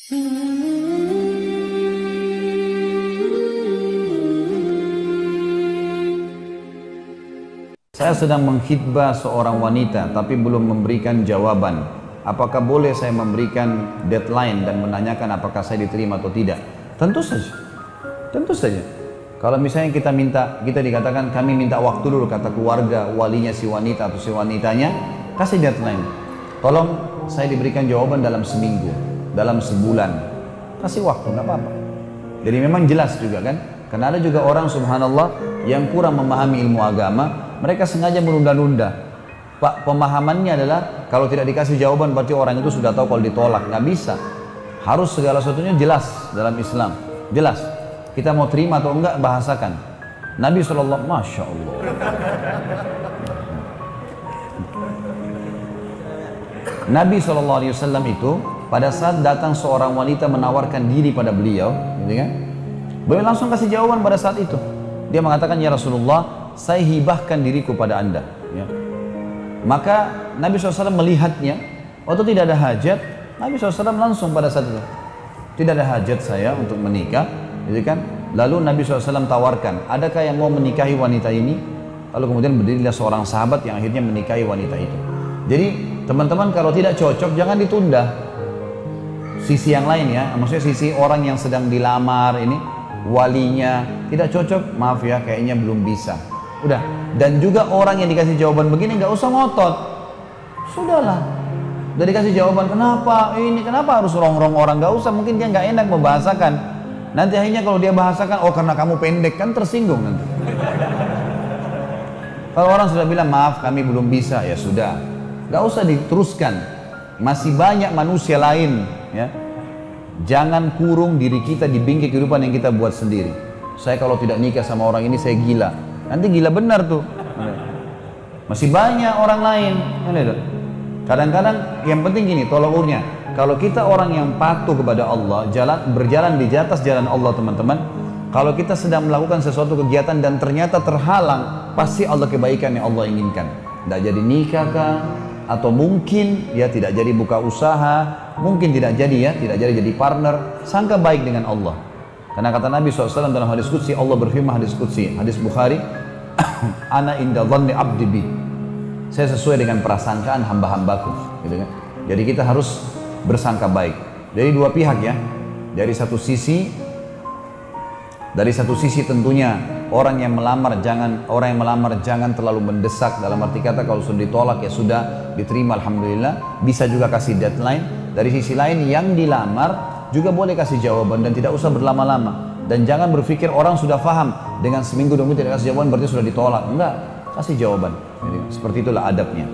Saya sedang mengkhidbah seorang wanita tapi belum memberikan jawaban. Apakah boleh saya memberikan deadline dan menanyakan apakah saya diterima atau tidak? Tentu saja. Tentu saja. Kalau misalnya kita dikatakan kami minta waktu dulu, kata keluarga, walinya si wanita atau si wanitanya, kasih deadline. Tolong saya diberikan jawaban dalam seminggu, dalam sebulan. Kasih waktu, nggak apa-apa. Jadi memang jelas juga kan? Karena ada juga orang subhanallah yang kurang memahami ilmu agama, mereka sengaja menunda-nunda. Pak, pemahamannya adalah kalau tidak dikasih jawaban berarti orang itu sudah tahu kalau ditolak. Nggak bisa. Harus segala sesuatunya jelas dalam Islam. Jelas. Kita mau terima atau enggak, bahasakan. Nabi SAW, Masya Allah. Nabi SAW itu pada saat datang seorang wanita menawarkan diri pada beliau, gitu kan? Beliau langsung kasih jawaban pada saat itu. Dia mengatakan, ya Rasulullah, saya hibahkan diriku pada anda. Ya. Maka Nabi SAW melihatnya, waktu tidak ada hajat, Nabi SAW langsung pada saat itu, tidak ada hajat saya untuk menikah, gitu kan? Lalu Nabi SAW tawarkan, adakah yang mau menikahi wanita ini? Lalu kemudian berdirilah seorang sahabat yang akhirnya menikahi wanita itu. Jadi teman-teman kalau tidak cocok jangan ditunda. Sisi yang lain ya, maksudnya sisi orang yang sedang dilamar ini, walinya tidak cocok, maaf ya kayaknya belum bisa. Udah. Dan juga orang yang dikasih jawaban begini nggak usah ngotot. Sudahlah. Udah dikasih jawaban kenapa ini, kenapa harus rongrong orang, nggak usah, mungkin dia nggak enak membahasakan. Nanti akhirnya kalau dia bahasakan, oh karena kamu pendek, kan tersinggung nanti. Kalau orang sudah bilang maaf kami belum bisa, ya sudah, nggak usah diteruskan. Masih banyak manusia lain, ya. Jangan kurung diri kita di bingkai kehidupan yang kita buat sendiri. Saya kalau tidak nikah sama orang ini saya gila. Nanti gila benar tuh. Masih banyak orang lain. Kadang-kadang yang penting gini, tolak ukurnya. Kalau kita orang yang patuh kepada Allah, berjalan di atas jalan Allah teman-teman. Kalau kita sedang melakukan sesuatu kegiatan dan ternyata terhalang, pasti Allah kebaikan yang Allah inginkan. Tidak jadi nikah kah? Atau mungkin ya tidak jadi buka usaha, mungkin tidak jadi jadi partner, sangka baik dengan Allah. Karena kata Nabi SAW dalam hadis qudsi, Allah berfirman hadis qudsi, hadis Bukhari, ana inda dhanni abdi bi. Saya sesuai dengan prasangkaan hamba-hambaku, gitu kan. Jadi kita harus bersangka baik. Dari dua pihak ya. Dari satu sisi tentunya orang yang melamar jangan terlalu mendesak, dalam arti kata kalau sudah ditolak ya sudah, diterima alhamdulillah, bisa juga kasih deadline. Dari sisi lain yang dilamar juga boleh kasih jawaban dan tidak usah berlama-lama. Dan jangan berpikir orang sudah paham dengan seminggu dua minggu tidak kasih jawaban berarti sudah ditolak. Enggak, kasih jawaban. Jadi, seperti itulah adabnya.